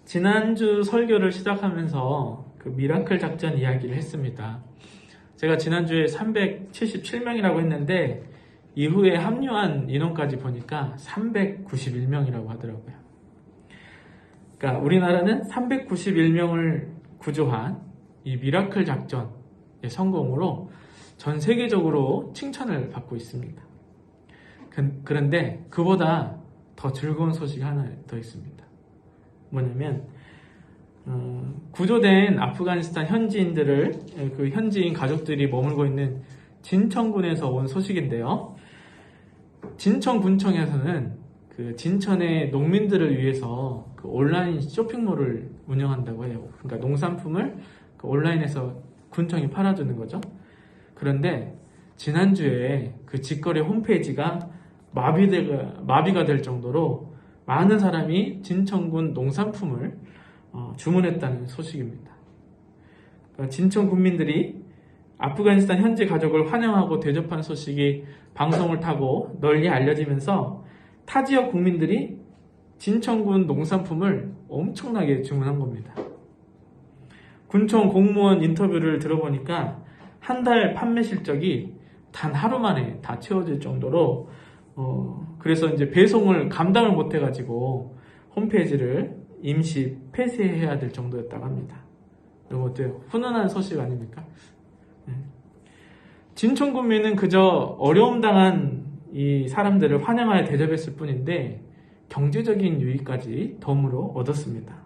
지난주 설교를 시작하면서 그 미라클 작전 이야기를 했습니다. 제가 지난주에 377명이라고 했는데 이후에 합류한 인원까지 보니까 391명이라고 하더라고요. 그러니까 우리나라는 391명을 구조한 이 미라클 작전의 성공으로 전 세계적으로 칭찬을 받고 있습니다. 그런데 그보다 더 즐거운 소식이 하나 더 있습니다. 뭐냐면 구조된 아프가니스탄 현지인들을 그 현지인 가족들이 머물고 있는 진천군에서 온 소식인데요. 진천군청에서는 그 진천의 농민들을 위해서 그 온라인 쇼핑몰을 운영한다고 해요. 그러니까 농산품을 그 온라인에서 군청이 팔아주는 거죠. 그런데 지난주에 그 직거래 홈페이지가 마비가 될 정도로 많은 사람이 진천군 농산품을 주문했다는 소식입니다. 그러니까 진천 군민들이 아프가니스탄 현지 가족을 환영하고 대접한 소식이 방송을 타고 널리 알려지면서 타 지역 국민들이 진천군 농산품을 엄청나게 주문한 겁니다. 군청 공무원 인터뷰를 들어보니까 한 달 판매 실적이 단 하루 만에 다 채워질 정도로 그래서 이제 배송을 감당을 못 해가지고 홈페이지를 임시 폐쇄해야 될 정도였다고 합니다. 여러분 어때요? 훈훈한 소식 아닙니까? 진천군민은 그저 어려움 당한 이 사람들을 환영하여 대접했을 뿐인데 경제적인 유익까지 덤으로 얻었습니다.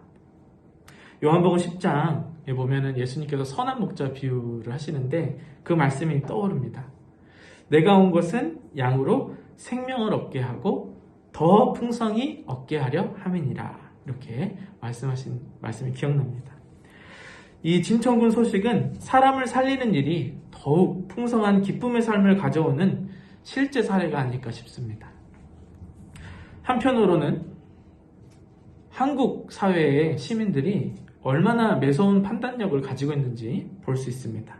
요한복음 10장에 보면은 예수님께서 선한 목자 비유를 하시는데 그 말씀이 떠오릅니다. 내가 온 것은 양으로 생명을 얻게 하고 더 풍성히 얻게 하려 함이니라. 이렇게 말씀하신 말씀이 기억납니다. 이 진천군 소식은 사람을 살리는 일이 더욱 풍성한 기쁨의 삶을 가져오는 실제 사례가 아닐까 싶습니다. 한편으로는 한국 사회의 시민들이 얼마나 매서운 판단력을 가지고 있는지 볼 수 있습니다.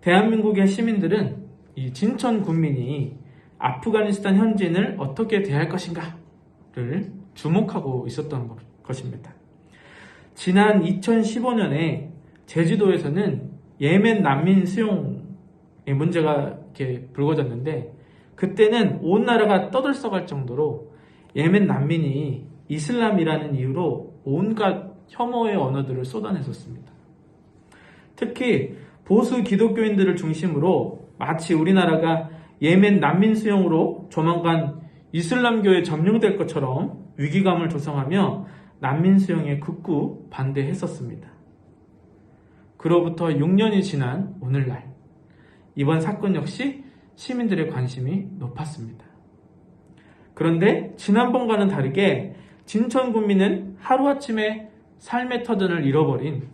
대한민국의 시민들은 이 진천 군민이 아프가니스탄 현지인을 어떻게 대할 것인가를 주목하고 있었던 것입니다. 지난 2015년에 제주도에서는 예멘 난민 수용의 문제가 이렇게 불거졌는데 그때는 온 나라가 떠들썩할 정도로 예멘 난민이 이슬람이라는 이유로 온갖 혐오의 언어들을 쏟아냈었습니다. 특히 보수 기독교인들을 중심으로 마치 우리나라가 예멘 난민 수용으로 조만간 이슬람교에 점령될 것처럼 위기감을 조성하며 난민 수용에 극구 반대했었습니다. 그로부터 6년이 지난 오늘날 이번 사건 역시 시민들의 관심이 높았습니다. 그런데 지난번과는 다르게 진천 군민은 하루아침에 삶의 터전을 잃어버린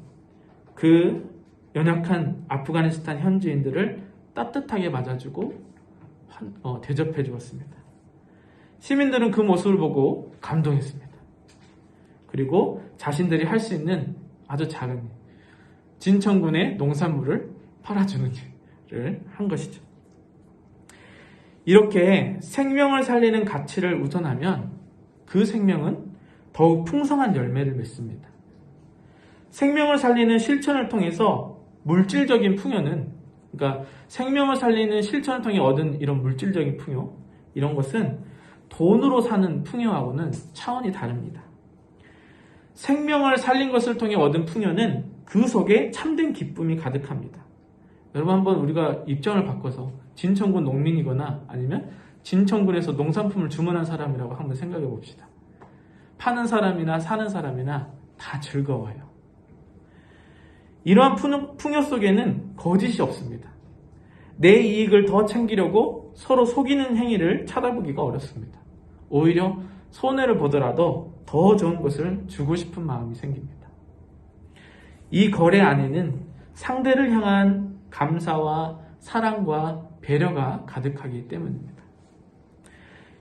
그 연약한 아프가니스탄 현지인들을 따뜻하게 맞아주고 대접해 주었습니다. 시민들은 그 모습을 보고 감동했습니다. 그리고 자신들이 할 수 있는 아주 작은 일, 진천군의 농산물을 팔아주는 일을 한 것이죠. 이렇게 생명을 살리는 가치를 우선하면 그 생명은 더욱 풍성한 열매를 맺습니다. 생명을 살리는 실천을 통해서 물질적인 풍요는, 그러니까 생명을 살리는 실천을 통해 얻은 이런 물질적인 풍요, 이런 것은 돈으로 사는 풍요하고는 차원이 다릅니다. 생명을 살린 것을 통해 얻은 풍요는 그 속에 참된 기쁨이 가득합니다. 여러분 한번 우리가 입장을 바꿔서 진천군 농민이거나 아니면 진천군에서 농산품을 주문한 사람이라고 한번 생각해 봅시다. 파는 사람이나 사는 사람이나 다 즐거워요. 이러한 풍요 속에는 거짓이 없습니다. 내 이익을 더 챙기려고 서로 속이는 행위를 찾아보기가 어렵습니다. 오히려 손해를 보더라도 더 좋은 것을 주고 싶은 마음이 생깁니다. 이 거래 안에는 상대를 향한 감사와 사랑과 배려가 가득하기 때문입니다.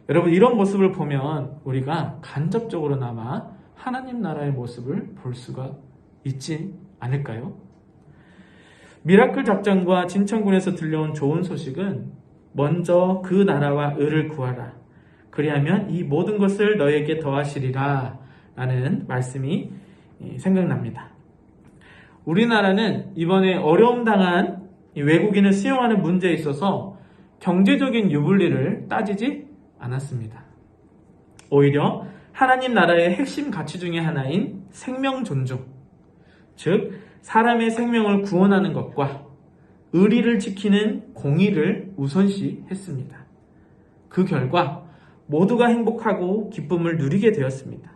여러분 이런 모습을 보면 우리가 간접적으로나마 하나님 나라의 모습을 볼 수가 있지 않을까요? 미라클 작전과 진천군에서 들려온 좋은 소식은 먼저 그 나라와 의를 구하라. 그리하면 이 모든 것을 너에게 더하시리라 라는 말씀이 생각납니다. 우리나라는 이번에 어려움 당한 외국인을 수용하는 문제에 있어서 경제적인 유불리를 따지지 않았습니다. 오히려 하나님 나라의 핵심 가치 중에 하나인 생명 존중, 즉 사람의 생명을 구원하는 것과 의리를 지키는 공의를 우선시했습니다. 그 결과 모두가 행복하고 기쁨을 누리게 되었습니다.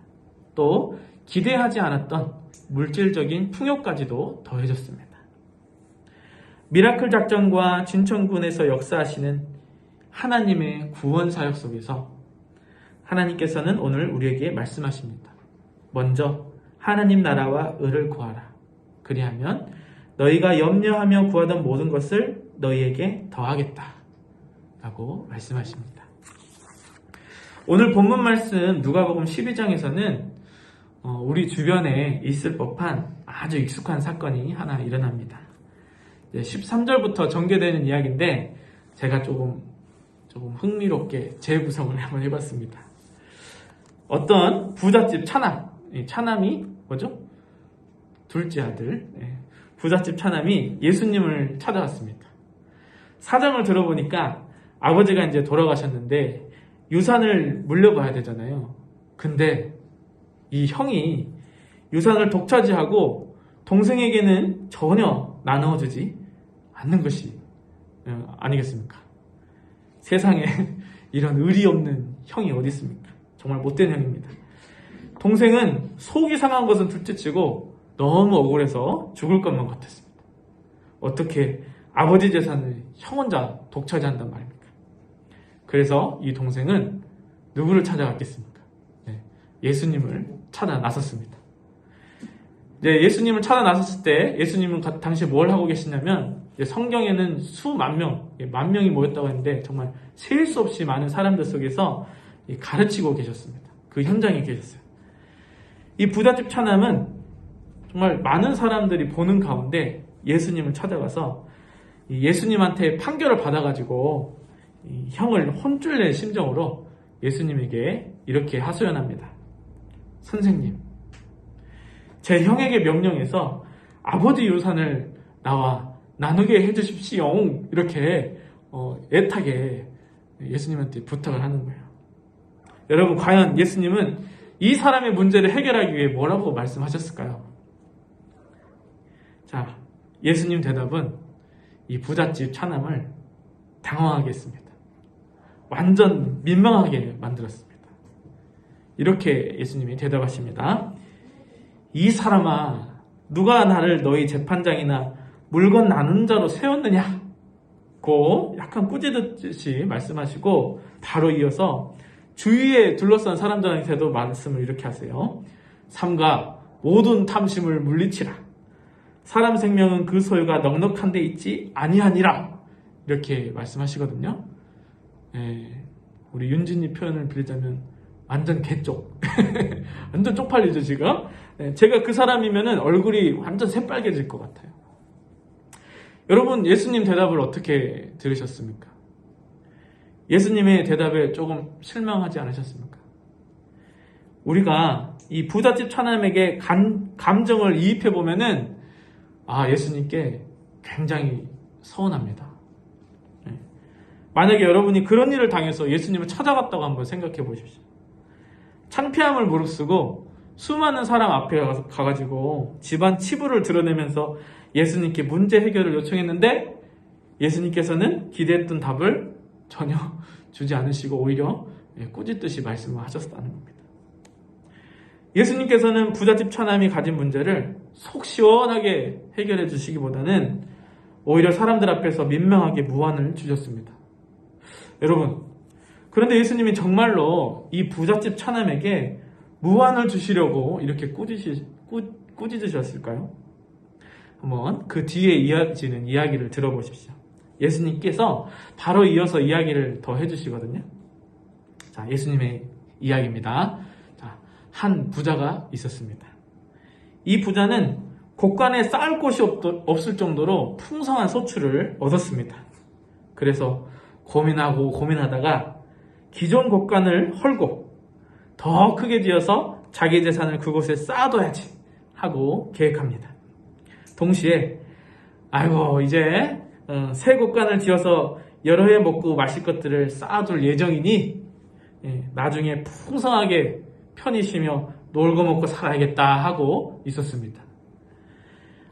또 기대하지 않았던 물질적인 풍요까지도 더해졌습니다. 미라클 작전과 진천군에서 역사하시는 하나님의 구원 사역 속에서 하나님께서는 오늘 우리에게 말씀하십니다. 먼저 하나님 나라와 의를 구하라. 그리하면 너희가 염려하며 구하던 모든 것을 너희에게 더하겠다. 라고 말씀하십니다. 오늘 본문 말씀 누가복음 12장에서는 우리 주변에 있을 법한 아주 익숙한 사건이 하나 일어납니다. 13절부터 전개되는 이야기인데 제가 조금 흥미롭게 재구성을 한번 해봤습니다. 어떤 부잣집 차남이 뭐죠? 둘째 아들 부잣집 차남이 예수님을 찾아왔습니다. 사정을 들어보니까 아버지가 이제 돌아가셨는데 유산을 물려봐야 되잖아요. 근데 이 형이 유산을 독차지하고 동생에게는 전혀 나눠주지 않는 것이 아니겠습니까? 세상에 이런 의리 없는 형이 어디 있습니까? 정말 못된 형입니다. 동생은 속이 상한 것은 둘째치고 너무 억울해서 죽을 것만 같았습니다. 어떻게 아버지 재산을 형 혼자 독차지한단 말입니까? 그래서 이 동생은 누구를 찾아갔겠습니까? 예수님을 찾아 나섰습니다. 예수님을 찾아 나섰을 때 예수님은 당시 뭘 하고 계시냐면 성경에는 수만 명, 만 명이 모였다고 했는데 정말 셀 수 없이 많은 사람들 속에서 가르치고 계셨습니다. 그 현장에 계셨어요. 이 부잣집 차남은 정말 많은 사람들이 보는 가운데 예수님을 찾아가서 예수님한테 판결을 받아가지고 형을 혼쭐 낼 심정으로 예수님에게 이렇게 하소연합니다. 선생님, 제 형에게 명령해서 아버지 유산을 나와 나누게 해주십시오. 이렇게 애타게 예수님한테 부탁을 하는 거예요. 여러분, 과연 예수님은 이 사람의 문제를 해결하기 위해 뭐라고 말씀하셨을까요? 자, 예수님 대답은 이 부잣집 차남을 당황하게 했습니다. 완전 민망하게 만들었습니다. 이렇게 예수님이 대답하십니다. 이 사람아, 누가 나를 너희 재판장이나 물건 나눈 자로 세웠느냐고 약간 꾸짖듯이 말씀하시고 바로 이어서 주위에 둘러싼 사람들한테도 말씀을 이렇게 하세요. 삼가 모든 탐심을 물리치라. 사람 생명은 그 소유가 넉넉한 데 있지 아니하니라. 이렇게 말씀하시거든요. 우리 윤진이 표현을 빌리자면 완전 개쪽. 완전 쪽팔리죠 지금. 제가 그 사람이면은 얼굴이 완전 새빨개질 것 같아요. 여러분, 예수님 대답을 어떻게 들으셨습니까? 예수님의 대답에 조금 실망하지 않으셨습니까? 우리가 이 부잣집 차남에게 감정을 이입해 보면은 예수님께 굉장히 서운합니다. 만약에 여러분이 그런 일을 당해서 예수님을 찾아갔다고 한번 생각해 보십시오. 창피함을 무릅쓰고 수많은 사람 앞에 가가지고 집안 치부를 드러내면서 예수님께 문제 해결을 요청했는데 예수님께서는 기대했던 답을 전혀 주지 않으시고 오히려 꾸짖듯이 말씀을 하셨다는 겁니다. 예수님께서는 부잣집 차남이 가진 문제를 속 시원하게 해결해 주시기보다는 오히려 사람들 앞에서 민망하게 무안을 주셨습니다. 여러분, 그런데 예수님이 정말로 이 부잣집 차남에게 무안을 주시려고 이렇게 꾸짖으셨을까요? 한번 그 뒤에 이어지는 이야기를 들어보십시오. 예수님께서 바로 이어서 이야기를 더 해주시거든요. 자, 예수님의 이야기입니다. 자, 한 부자가 있었습니다. 이 부자는 곳간에 쌓을 곳이 없을 정도로 풍성한 소출을 얻었습니다. 그래서 고민하다가 기존 곳간을 헐고 더 크게 지어서 자기 재산을 그곳에 쌓아둬야지 하고 계획합니다. 동시에 아이고 이제 새 곳간을 지어서 여러 해 먹고 마실 것들을 쌓아둘 예정이니 나중에 풍성하게 편히 쉬며 놀고 먹고 살아야겠다 하고 있었습니다.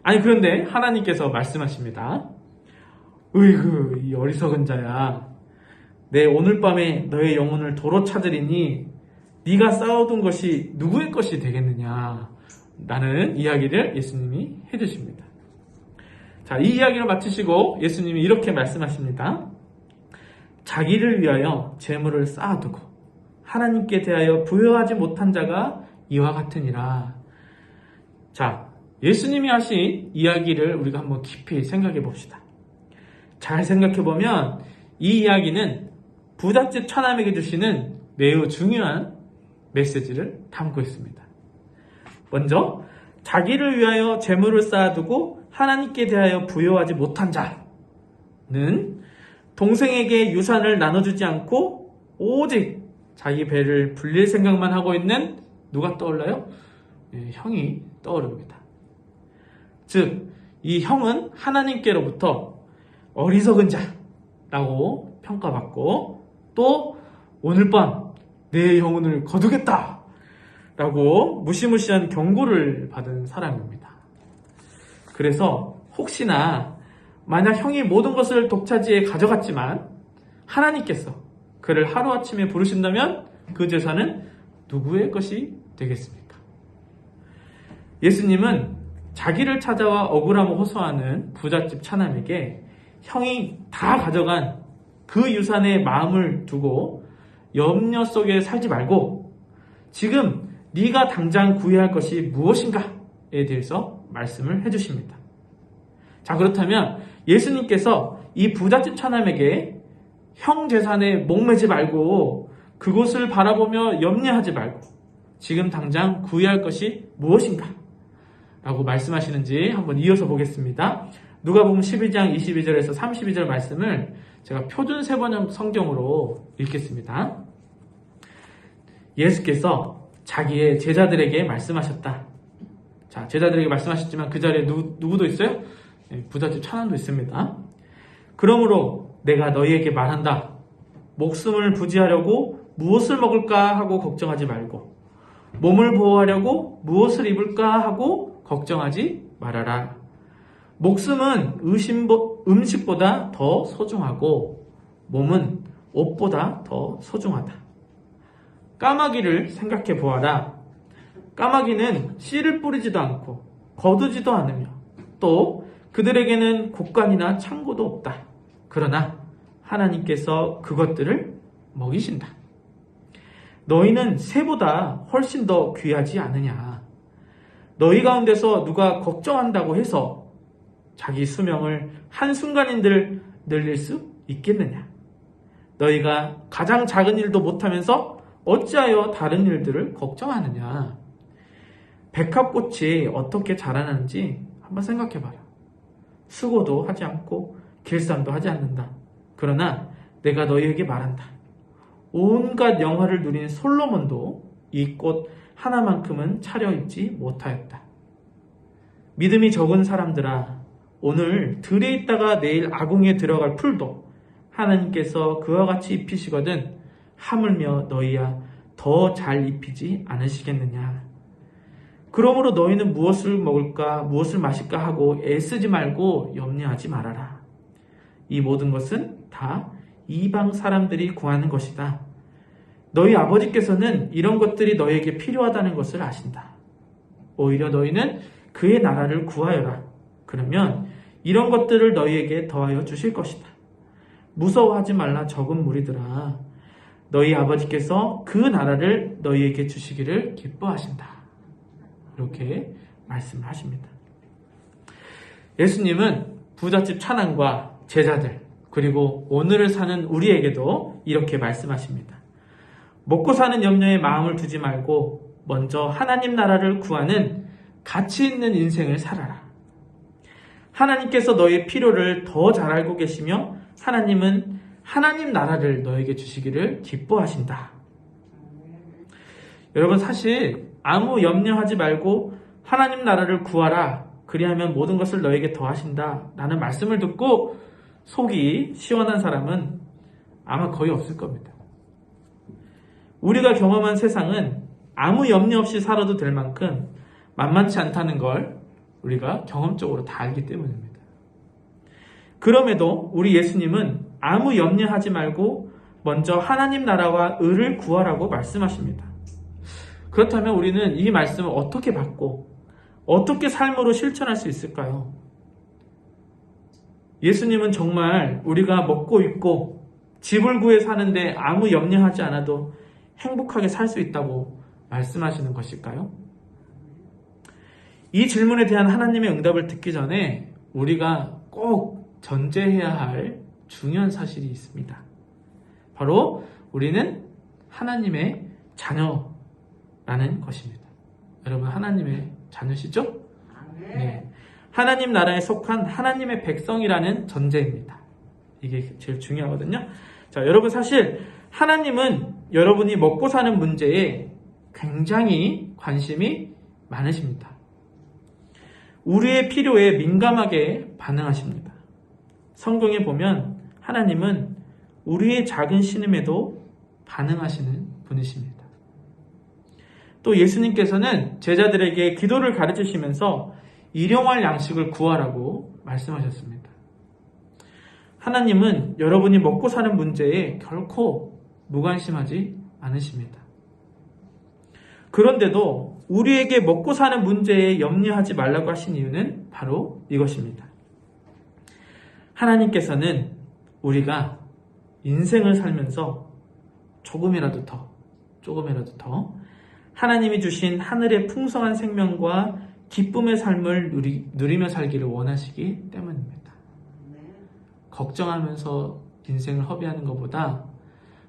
아니 그런데 하나님께서 말씀하십니다. 으이그 이 어리석은 자야, 내 오늘 밤에 너의 영혼을 도로 찾으리니 네가 쌓아둔 것이 누구의 것이 되겠느냐 라는 이야기를 예수님이 해주십니다. 자, 이 이야기를 마치시고 예수님이 이렇게 말씀하십니다. 자기를 위하여 재물을 쌓아두고 하나님께 대하여 부여하지 못한 자가 이와 같으니라. 자, 예수님이 하신 이야기를 우리가 한번 깊이 생각해 봅시다. 잘 생각해 보면 이 이야기는 부잣집 처남에게 주시는 매우 중요한 메시지를 담고 있습니다. 먼저 자기를 위하여 재물을 쌓아두고 하나님께 대하여 부여하지 못한 자는 동생에게 유산을 나눠주지 않고 오직 자기 배를 불릴 생각만 하고 있는 누가 떠올라요? 형이 떠오릅니다. 즉, 이 형은 하나님께로부터 어리석은 자라고 평가받고 또 오늘 밤 내 영혼을 거두겠다 라고 무시무시한 경고를 받은 사람입니다. 그래서 혹시나 만약 형이 모든 것을 독차지해 가져갔지만 하나님께서 그를 하루아침에 부르신다면 그 재산은 누구의 것이 되겠습니까? 예수님은 자기를 찾아와 억울함을 호소하는 부잣집 처남에게 형이 다 가져간 그 유산에 마음을 두고 염려 속에 살지 말고 지금 네가 당장 구해야 할 것이 무엇인가에 대해서 말씀을 해주십니다. 자, 그렇다면 예수님께서 이 부잣집 처남에게 형 재산에 목매지 말고 그곳을 바라보며 염려하지 말고 지금 당장 구해야 할 것이 무엇인가 라고 말씀하시는지 한번 이어서 보겠습니다. 누가복음 12장 22절에서 32절 말씀을 제가 표준 세번역 성경으로 읽겠습니다. 예수께서 자기의 제자들에게 말씀하셨다. 자, 제자들에게 말씀하셨지만 그 자리에 누구도 있어요? 부잣집 처남도 있습니다. 그러므로 내가 너희에게 말한다. 목숨을 부지하려고 무엇을 먹을까 하고 걱정하지 말고 몸을 보호하려고 무엇을 입을까 하고 걱정하지 말아라. 목숨은 음식보다 더 소중하고 몸은 옷보다 더 소중하다. 까마귀를 생각해 보아라. 까마귀는 씨를 뿌리지도 않고 거두지도 않으며 또 그들에게는 곡간이나 창고도 없다. 그러나 하나님께서 그것들을 먹이신다. 너희는 새보다 훨씬 더 귀하지 않으냐. 너희 가운데서 누가 걱정한다고 해서 자기 수명을 한순간인들 늘릴 수 있겠느냐. 너희가 가장 작은 일도 못하면서 어찌하여 다른 일들을 걱정하느냐. 백합꽃이 어떻게 자라나는지 한번 생각해봐라. 수고도 하지 않고 길쌈도 하지 않는다. 그러나 내가 너희에게 말한다. 온갖 영화를 누린 솔로몬도 이 꽃 하나만큼은 차려입지 못하였다. 믿음이 적은 사람들아, 오늘 들에 있다가 내일 아궁이에 들어갈 풀도 하나님께서 그와 같이 입히시거든 하물며 너희야 더 잘 입히지 않으시겠느냐. 그러므로 너희는 무엇을 먹을까 무엇을 마실까 하고 애쓰지 말고 염려하지 말아라. 이 모든 것은 다 이방 사람들이 구하는 것이다. 너희 아버지께서는 이런 것들이 너희에게 필요하다는 것을 아신다. 오히려 너희는 그의 나라를 구하여라. 그러면 이런 것들을 너희에게 더하여 주실 것이다. 무서워하지 말라 적은 무리들아. 너희 아버지께서 그 나라를 너희에게 주시기를 기뻐하신다. 이렇게 말씀을 하십니다. 예수님은 부잣집 처남과 제자들 그리고 오늘을 사는 우리에게도 이렇게 말씀하십니다. 먹고 사는 염려에 마음을 두지 말고 먼저 하나님 나라를 구하는 가치 있는 인생을 살아라. 하나님께서 너의 필요를 더 잘 알고 계시며 하나님은 하나님 나라를 너에게 주시기를 기뻐하신다. 여러분, 사실 아무 염려하지 말고 하나님 나라를 구하라. 그리하면 모든 것을 너에게 더하신다. 라는 말씀을 듣고 속이 시원한 사람은 아마 거의 없을 겁니다. 우리가 경험한 세상은 아무 염려 없이 살아도 될 만큼 만만치 않다는 걸 우리가 경험적으로 다 알기 때문입니다. 그럼에도 우리 예수님은 아무 염려하지 말고 먼저 하나님 나라와 의를 구하라고 말씀하십니다. 그렇다면 우리는 이 말씀을 어떻게 받고 어떻게 삶으로 실천할 수 있을까요? 예수님은 정말 우리가 먹고 입고 집을 구해 사는데 아무 염려하지 않아도 행복하게 살 수 있다고 말씀하시는 것일까요? 이 질문에 대한 하나님의 응답을 듣기 전에 우리가 꼭 전제해야 할 중요한 사실이 있습니다. 바로 우리는 하나님의 자녀라는 것입니다. 여러분 하나님의 자녀시죠? 네. 하나님 나라에 속한 하나님의 백성이라는 전제입니다. 이게 제일 중요하거든요. 자, 여러분 사실 하나님은 여러분이 먹고 사는 문제에 굉장히 관심이 많으십니다. 우리의 필요에 민감하게 반응하십니다. 성경에 보면 하나님은 우리의 작은 신음에도 반응하시는 분이십니다. 또 예수님께서는 제자들에게 기도를 가르치시면서 일용할 양식을 구하라고 말씀하셨습니다. 하나님은 여러분이 먹고 사는 문제에 결코 무관심하지 않으십니다. 그런데도 우리에게 먹고 사는 문제에 염려하지 말라고 하신 이유는 바로 이것입니다. 하나님께서는 우리가 인생을 살면서 조금이라도 더 하나님이 주신 하늘의 풍성한 생명과 기쁨의 삶을 누리며 살기를 원하시기 때문입니다. 걱정하면서 인생을 허비하는 것보다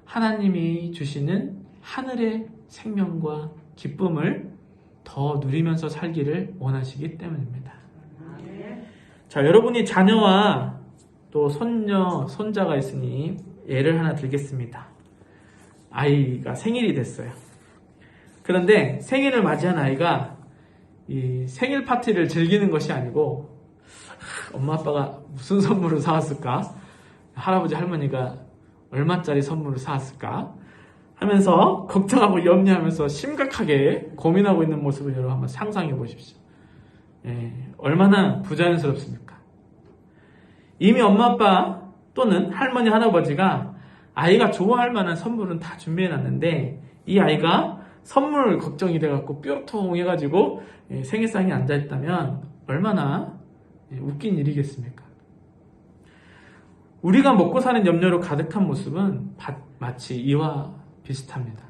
하나님이 주시는 하늘의 생명과 기쁨을 더 누리면서 살기를 원하시기 때문입니다. 자, 여러분이 자녀와 또 손녀, 손자가 있으니 예를 하나 들겠습니다. 아이가 생일이 됐어요. 그런데 생일을 맞이한 아이가 이 생일 파티를 즐기는 것이 아니고 엄마 아빠가 무슨 선물을 사왔을까? 할아버지 할머니가 얼마짜리 선물을 사왔을까? 하면서 걱정하고 염려하면서 심각하게 고민하고 있는 모습을 여러분 한번 상상해 보십시오. 얼마나 부자연스럽습니까? 이미 엄마 아빠 또는 할머니 할아버지가 아이가 좋아할 만한 선물은 다 준비해 놨는데 이 아이가 선물 걱정이 돼갖고 뾰루통해가지고 생일상에 앉아있다면 얼마나 웃긴 일이겠습니까? 우리가 먹고 사는 염려로 가득한 모습은 마치 이와 비슷합니다.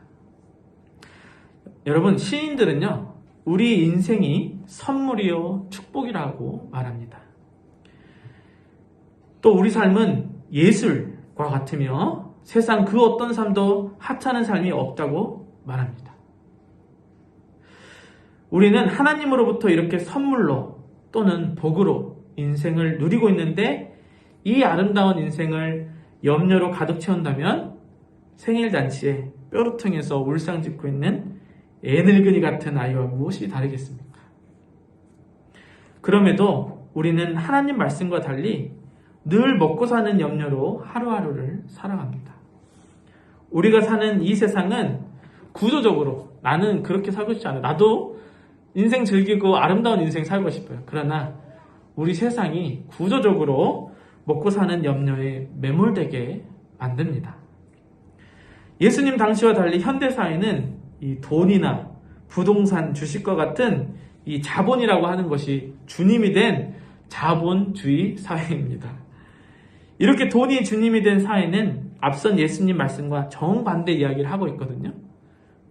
여러분 시인들은요 우리 인생이 선물이요 축복이라고 말합니다. 또 우리 삶은 예술과 같으며 세상 그 어떤 삶도 하찮은 삶이 없다고 말합니다. 우리는 하나님으로부터 이렇게 선물로 또는 복으로 인생을 누리고 있는데 이 아름다운 인생을 염려로 가득 채운다면 생일잔치에 뾰루통에서 울상 짓고 있는 애늙은이 같은 아이와 무엇이 다르겠습니까? 그럼에도 우리는 하나님 말씀과 달리 늘 먹고 사는 염려로 하루하루를 살아갑니다. 우리가 사는 이 세상은 구조적으로 나는 그렇게 살고 싶지 않아요. 나도 인생 즐기고 아름다운 인생 살고 싶어요. 그러나 우리 세상이 구조적으로 먹고 사는 염려에 매몰되게 만듭니다. 예수님 당시와 달리 현대사회는 이 돈이나 부동산, 주식과 같은 이 자본이라고 하는 것이 주님이 된 자본주의 사회입니다. 이렇게 돈이 주님이 된 사회는 앞선 예수님 말씀과 정반대 이야기를 하고 있거든요.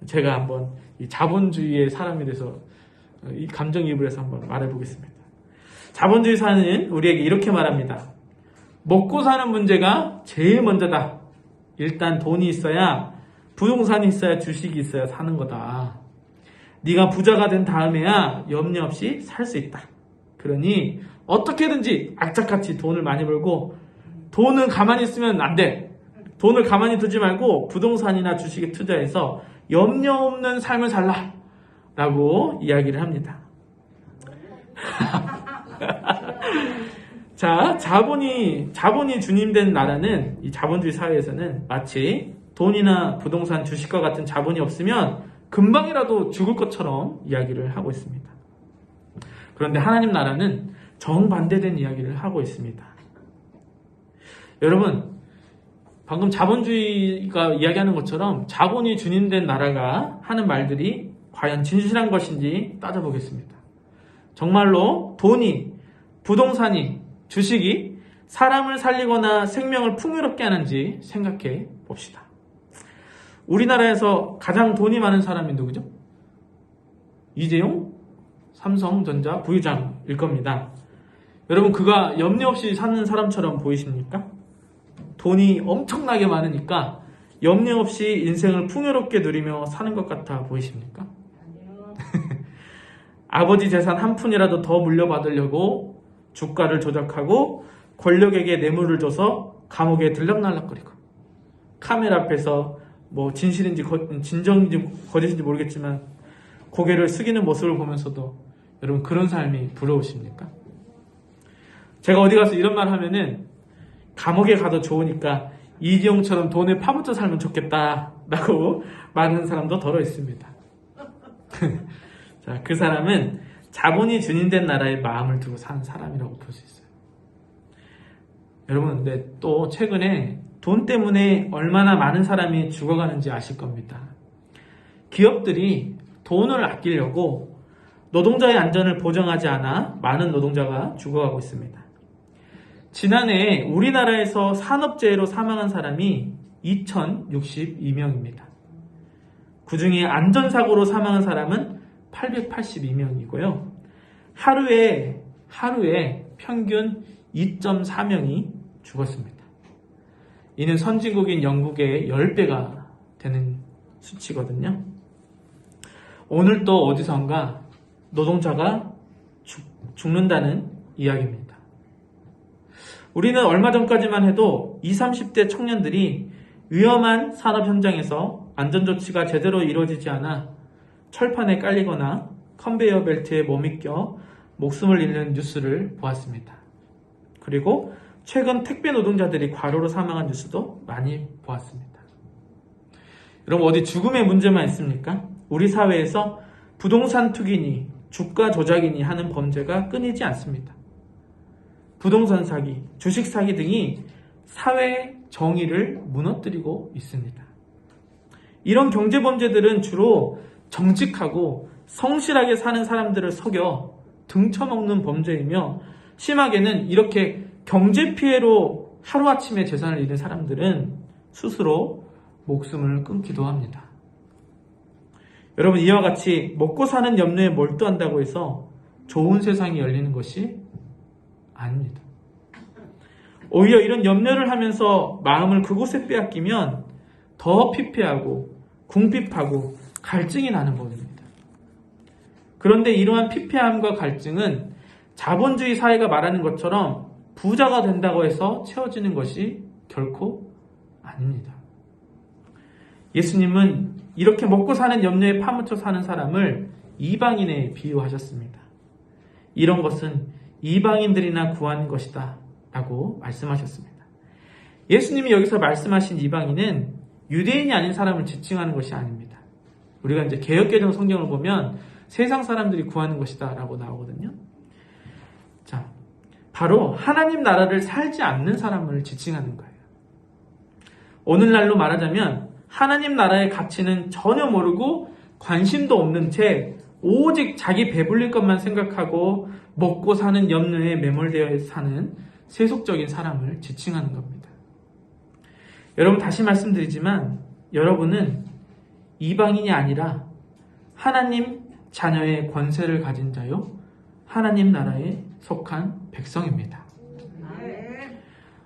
제가 한번 이 자본주의의 사람이 돼서 이 감정이입을 해서 한번 말해보겠습니다. 자본주의 사회는 우리에게 이렇게 말합니다. 먹고 사는 문제가 제일 먼저다. 일단 돈이 있어야 부동산이 있어야 주식이 있어야 사는 거다. 네가 부자가 된 다음에야 염려 없이 살 수 있다. 그러니 어떻게든지 악착같이 돈을 많이 벌고 돈은 가만히 있으면 안 돼. 돈을 가만히 두지 말고 부동산이나 주식에 투자해서 염려 없는 삶을 살라. 라고 이야기를 합니다. 자, 자본이 주님된 나라는, 이 자본주의 사회에서는 마치 돈이나 부동산, 주식과 같은 자본이 없으면 금방이라도 죽을 것처럼 이야기를 하고 있습니다. 그런데 하나님 나라는 정반대된 이야기를 하고 있습니다. 여러분, 방금 자본주의가 이야기하는 것처럼 자본이 주님된 나라가 하는 말들이 과연 진실한 것인지 따져보겠습니다. 정말로 돈이, 부동산이, 주식이 사람을 살리거나 생명을 풍요롭게 하는지 생각해 봅시다. 우리나라에서 가장 돈이 많은 사람이 누구죠? 이재용 삼성전자 부회장일 겁니다. 여러분, 그가 염려 없이 사는 사람처럼 보이십니까? 돈이 엄청나게 많으니까 염려 없이 인생을 풍요롭게 누리며 사는 것 같아 보이십니까? 아버지 재산 한 푼이라도 더 물려받으려고 주가를 조작하고 권력에게 뇌물을 줘서 감옥에 들락날락거리고, 카메라 앞에서 뭐 진실인지 진정인지 거짓인지 모르겠지만 고개를 숙이는 모습을 보면서도 여러분, 그런 삶이 부러우십니까? 제가 어디 가서 이런 말 하면은 감옥에 가도 좋으니까 이지용처럼 돈에 파묻혀 살면 좋겠다 라고 말하는 사람도 더러 있습니다. 자, 그 사람은 자본이 주님된 나라에 마음을 두고 사는 사람이라고 볼 수 있어요. 여러분, 근데 또 최근에 돈 때문에 얼마나 많은 사람이 죽어가는지 아실 겁니다. 기업들이 돈을 아끼려고 노동자의 안전을 보장하지 않아 많은 노동자가 죽어가고 있습니다. 지난해 우리나라에서 산업재해로 사망한 사람이 2,062명입니다. 그 중에 안전사고로 사망한 사람은 882명이고요. 하루에 평균 2.4명이 죽었습니다. 이는 선진국인 영국의 10배가 되는 수치거든요. 오늘 또 어디선가 노동자가 죽는다는 이야기입니다. 우리는 얼마 전까지만 해도 20, 30대 청년들이 위험한 산업 현장에서 안전조치가 제대로 이루어지지 않아 철판에 깔리거나 컨베이어 벨트에 몸이 껴 목숨을 잃는 뉴스를 보았습니다. 그리고 최근 택배 노동자들이 과로로 사망한 뉴스도 많이 보았습니다. 여러분, 어디 죽음의 문제만 있습니까? 우리 사회에서 부동산 투기니 주가 조작이니 하는 범죄가 끊이지 않습니다. 부동산 사기, 주식 사기 등이 사회 정의를 무너뜨리고 있습니다. 이런 경제 범죄들은 주로 정직하고 성실하게 사는 사람들을 속여 등쳐먹는 범죄이며, 심하게는 이렇게 경제 피해로 하루아침에 재산을 잃은 사람들은 스스로 목숨을 끊기도 합니다. 여러분, 이와 같이 먹고 사는 염려에 몰두한다고 해서 좋은 세상이 열리는 것이 아닙니다. 오히려 이런 염려를 하면서 마음을 그곳에 빼앗기면 더 피폐하고 궁핍하고 갈증이 나는 법입니다. 그런데 이러한 피폐함과 갈증은 자본주의 사회가 말하는 것처럼 부자가 된다고 해서 채워지는 것이 결코 아닙니다. 예수님은 이렇게 먹고 사는 염려에 파묻혀 사는 사람을 이방인에 비유하셨습니다. 이런 것은 이방인들이나 구하는 것이다 라고 말씀하셨습니다. 예수님이 여기서 말씀하신 이방인은 유대인이 아닌 사람을 지칭하는 것이 아닙니다. 우리가 이제 개역개정 성경을 보면 세상 사람들이 구하는 것이다 라고 나오거든요. 자, 바로 하나님 나라를 살지 않는 사람을 지칭하는 거예요. 오늘날로 말하자면 하나님 나라의 가치는 전혀 모르고 관심도 없는 채 오직 자기 배불릴 것만 생각하고 먹고 사는 염려에 매몰되어 사는 세속적인 사람을 지칭하는 겁니다. 여러분, 다시 말씀드리지만 여러분은 이방인이 아니라 하나님 자녀의 권세를 가진 자요, 하나님 나라에 속한 백성입니다.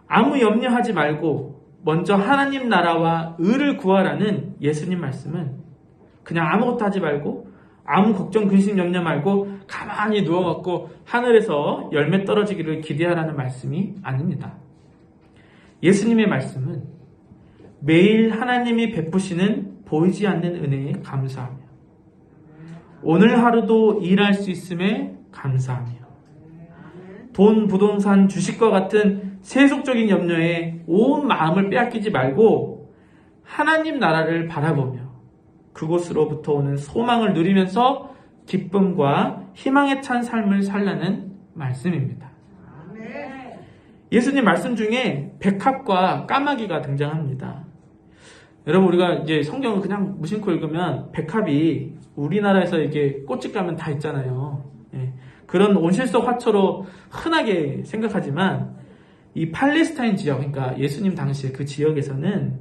아무 염려하지 말고 먼저 하나님 나라와 의를 구하라는 예수님 말씀은 그냥 아무것도 하지 말고 아무 걱정, 근심, 염려 말고 가만히 누워갖고 하늘에서 열매 떨어지기를 기대하라는 말씀이 아닙니다. 예수님의 말씀은 매일 하나님이 베푸시는 보이지 않는 은혜에 감사하며 오늘 하루도 일할 수 있음에 감사하며 돈, 부동산, 주식과 같은 세속적인 염려에 온 마음을 빼앗기지 말고 하나님 나라를 바라보며 그곳으로부터 오는 소망을 누리면서 기쁨과 희망에 찬 삶을 살라는 말씀입니다. 예수님 말씀 중에 백합과 까마귀가 등장합니다. 여러분, 우리가 이제 성경을 그냥 무심코 읽으면 백합이 우리나라에서 이게 꽃집 가면 다 있잖아요. 예, 그런 온실속 화초로 흔하게 생각하지만 이 팔레스타인 지역, 그러니까 예수님 당시에 그 지역에서는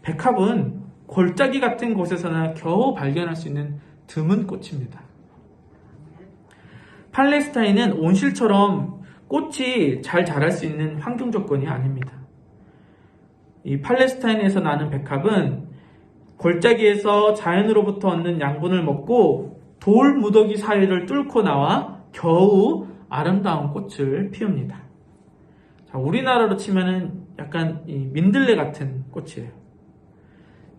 백합은 골짜기 같은 곳에서나 겨우 발견할 수 있는 드문 꽃입니다. 팔레스타인은 온실처럼 꽃이 잘 자랄 수 있는 환경 조건이 아닙니다. 이 팔레스타인에서 나는 백합은 골짜기에서 자연으로부터 얻는 양분을 먹고 돌 무더기 사이를 뚫고 나와 겨우 아름다운 꽃을 피웁니다. 자, 우리나라로 치면은 약간 이 민들레 같은 꽃이에요.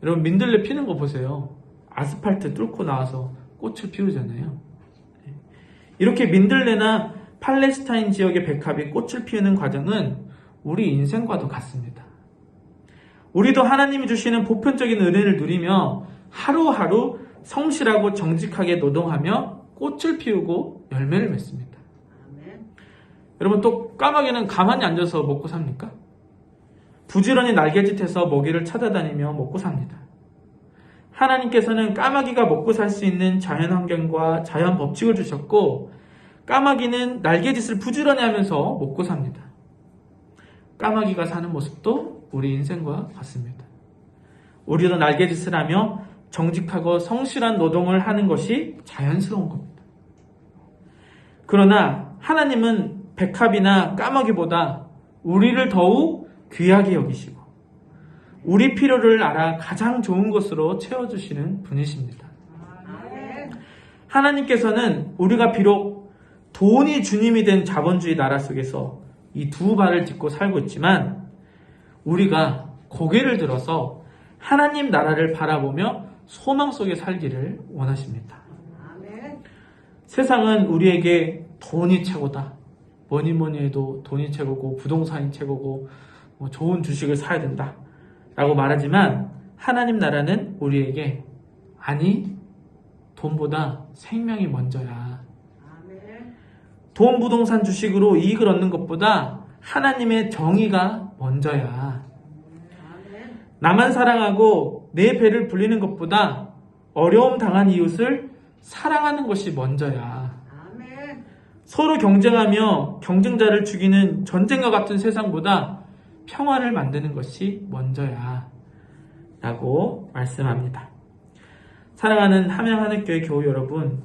여러분, 민들레 피는 거 보세요. 아스팔트 뚫고 나와서 꽃을 피우잖아요. 이렇게 민들레나 팔레스타인 지역의 백합이 꽃을 피우는 과정은 우리 인생과도 같습니다. 우리도 하나님이 주시는 보편적인 은혜를 누리며 하루하루 성실하고 정직하게 노동하며 꽃을 피우고 열매를 맺습니다. 여러분, 또 까마귀는 가만히 앉아서 먹고 삽니까? 부지런히 날개짓해서 먹이를 찾아다니며 먹고 삽니다. 하나님께서는 까마귀가 먹고 살 수 있는 자연 환경과 자연 법칙을 주셨고 까마귀는 날개짓을 부지런히 하면서 먹고 삽니다. 까마귀가 사는 모습도 우리 인생과 같습니다. 우리도 날개짓을 하며 정직하고 성실한 노동을 하는 것이 자연스러운 겁니다. 그러나 하나님은 백합이나 까마귀보다 우리를 더욱 귀하게 여기시고 우리 필요를 알아 가장 좋은 것으로 채워주시는 분이십니다. 하나님께서는 우리가 비록 돈이 주님이 된 자본주의 나라 속에서 이 두 발을 짚고 살고 있지만 우리가 고개를 들어서 하나님 나라를 바라보며 소망 속에 살기를 원하십니다. 세상은 우리에게 돈이 최고다. 뭐니 해도 돈이 최고고 부동산이 최고고 좋은 주식을 사야 된다 라고 말하지만 하나님 나라는 우리에게 아니, 돈보다 생명이 먼저야. 돈, 부동산, 주식으로 이익을 얻는 것보다 하나님의 정의가 먼저야. 나만 사랑하고 내 배를 불리는 것보다 어려움 당한 이웃을 사랑하는 것이 먼저야. 서로 경쟁하며 경쟁자를 죽이는 전쟁과 같은 세상보다 평화를 만드는 것이 먼저야 라고 말씀합니다. 사랑하는 함양하늘교회 교우 여러분,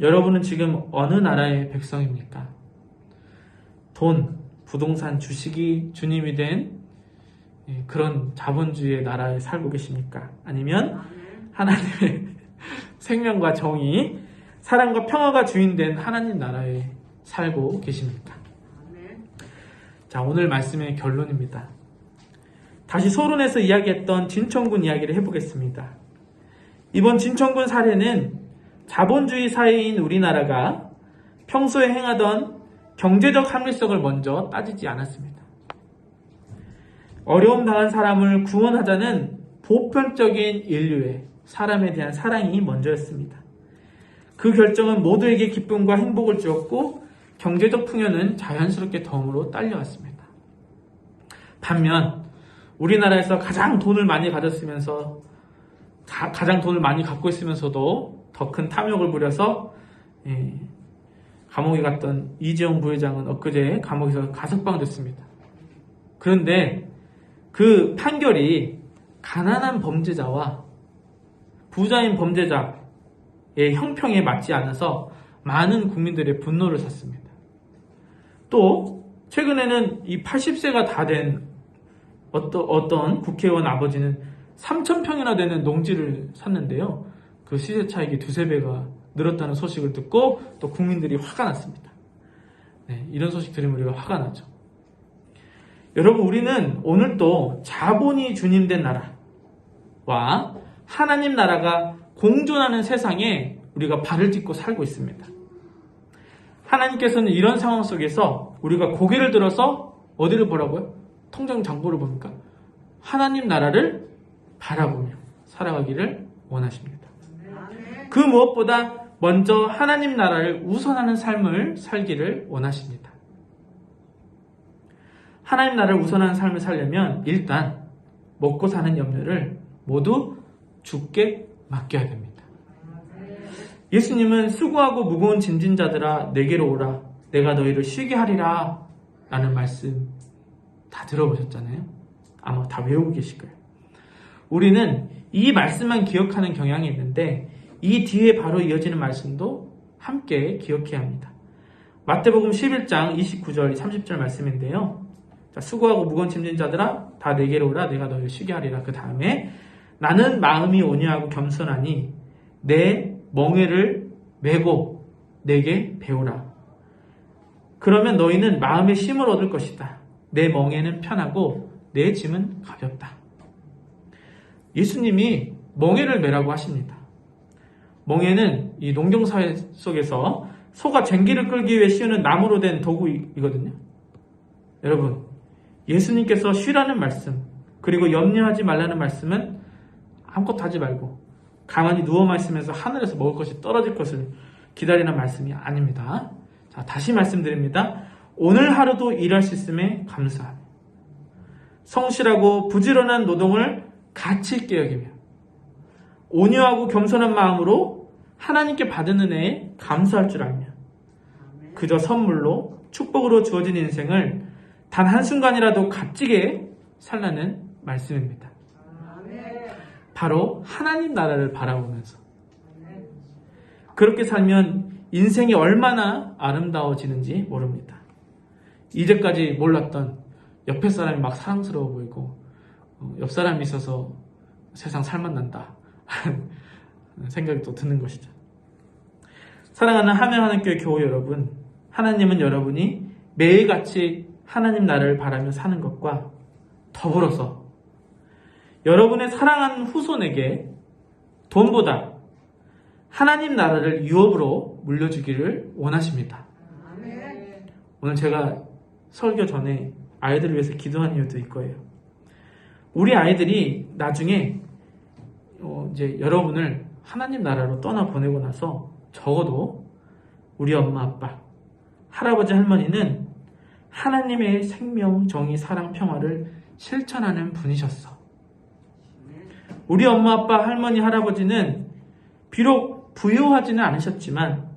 여러분은 지금 어느 나라의 백성입니까? 돈, 부동산, 주식이 주님이 된 그런 자본주의의 나라에 살고 계십니까? 아니면 하나님의 생명과 정의, 사랑과 평화가 주인된 하나님 나라에 살고 계십니까? 자, 오늘 말씀의 결론입니다. 다시 소론에서 이야기했던 진천군 이야기를 해보겠습니다. 이번 진천군 사례는 자본주의 사회인 우리나라가 평소에 행하던 경제적 합리성을 먼저 따지지 않았습니다. 어려움 당한 사람을 구원하자는 보편적인 인류의 사람에 대한 사랑이 먼저였습니다. 그 결정은 모두에게 기쁨과 행복을 주었고 경제적 풍요는 자연스럽게 덤으로 딸려왔습니다. 반면 우리나라에서 가장 돈을 많이 가졌으면서 가장 돈을 많이 갖고 있으면서도 더 큰 탐욕을 부려서 감옥에 갔던 이재용 부회장은 엊그제 감옥에서 가석방됐습니다. 그런데 그 판결이 가난한 범죄자와 부자인 범죄자의 형평에 맞지 않아서 많은 국민들의 분노를 샀습니다. 또 최근에는 이 80세가 다 된 어떤 국회의원 아버지는 3,000평이나 되는 농지를 샀는데요. 그 시세 차익이 2~3배가 늘었다는 소식을 듣고 또 국민들이 화가 났습니다. 네, 이런 소식 들으면 우리가 화가 나죠. 여러분, 우리는 오늘도 자본이 주님된 나라와 하나님 나라가 공존하는 세상에 우리가 발을 딛고 살고 있습니다. 하나님께서는 이런 상황 속에서 우리가 고개를 들어서 어디를 보라고요? 통장 잔고를 봅니까? 하나님 나라를 바라보며 살아가기를 원하십니다. 그 무엇보다 먼저 하나님 나라를 우선하는 삶을 살기를 원하십니다. 하나님 나라를 우선하는 삶을 살려면 일단 먹고 사는 염려를 모두 주께 맡겨야 됩니다. 예수님은 수고하고 무거운 짐진 자들아 내게로 오라 내가 너희를 쉬게 하리라 라는 말씀 다 들어보셨잖아요. 아마 다 외우고 계실 거예요. 우리는 이 말씀만 기억하는 경향이 있는데 이 뒤에 바로 이어지는 말씀도 함께 기억해야 합니다. 마태복음 11장 29절 30절 말씀인데요. 자, 수고하고 무거운 짐진 자들아 다 내게로 오라 내가 너희를 쉬게 하리라. 그 다음에 나는 마음이 온유하고 겸손하니 내 멍에를 메고 내게 배우라. 그러면 너희는 마음의 쉼을 얻을 것이다. 내 멍에는 편하고 내 짐은 가볍다. 예수님이 멍에를 메라고 하십니다. 멍에는 이 농경사회 속에서 소가 쟁기를 끌기 위해 씌우는 나무로 된 도구이거든요. 여러분, 예수님께서 쉬라는 말씀, 그리고 염려하지 말라는 말씀은 아무것도 하지 말고 가만히 누워만 있으면서 하늘에서 먹을 것이 떨어질 것을 기다리는 말씀이 아닙니다. 자, 다시 말씀드립니다. 오늘 하루도 일할 수 있음에 감사하며 성실하고 부지런한 노동을 가치 있게 여기며 온유하고 겸손한 마음으로 하나님께 받은 은혜에 감사할 줄 알며 그저 선물로 축복으로 주어진 인생을 단 한순간이라도 값지게 살라는 말씀입니다. 바로 하나님 나라를 바라보면서 그렇게 살면 인생이 얼마나 아름다워지는지 모릅니다. 이제까지 몰랐던 옆에 사람이 막 사랑스러워 보이고 옆 사람이 있어서 세상 살맛난다 생각이 또 드는 것이죠. 사랑하는 하명하는교회 교우 여러분, 하나님은 여러분이 매일같이 하나님 나라를 바라며 사는 것과 더불어서 여러분의 사랑하는 후손에게 돈보다 하나님 나라를 유업으로 물려주기를 원하십니다. 오늘 제가 설교 전에 아이들을 위해서 기도한 이유도 이거예요. 우리 아이들이 나중에 이제 여러분을 하나님 나라로 떠나 보내고 나서 적어도 우리 엄마 아빠, 할아버지 할머니는 하나님의 생명, 정의, 사랑, 평화를 실천하는 분이셨어. 우리 엄마 아빠, 할머니, 할아버지는 비록 부유하지는 않으셨지만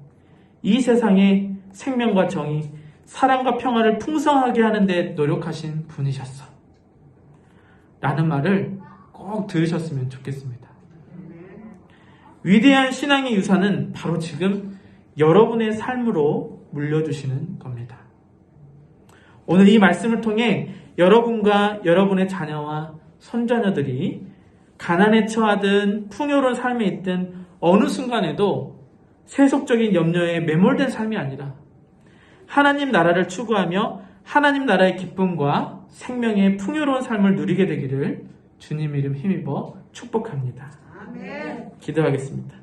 이 세상에 생명과 정의, 사랑과 평화를 풍성하게 하는 데 노력하신 분이셨어. 라는 말을 꼭 들으셨으면 좋겠습니다. 위대한 신앙의 유산은 바로 지금 여러분의 삶으로 물려주시는 겁니다. 오늘 이 말씀을 통해 여러분과 여러분의 자녀와 손자녀들이 가난에 처하든 풍요로운 삶에 있든 어느 순간에도 세속적인 염려에 매몰된 삶이 아니라 하나님 나라를 추구하며 하나님 나라의 기쁨과 생명의 풍요로운 삶을 누리게 되기를 주님 이름 힘입어 축복합니다. 아멘. 기도하겠습니다.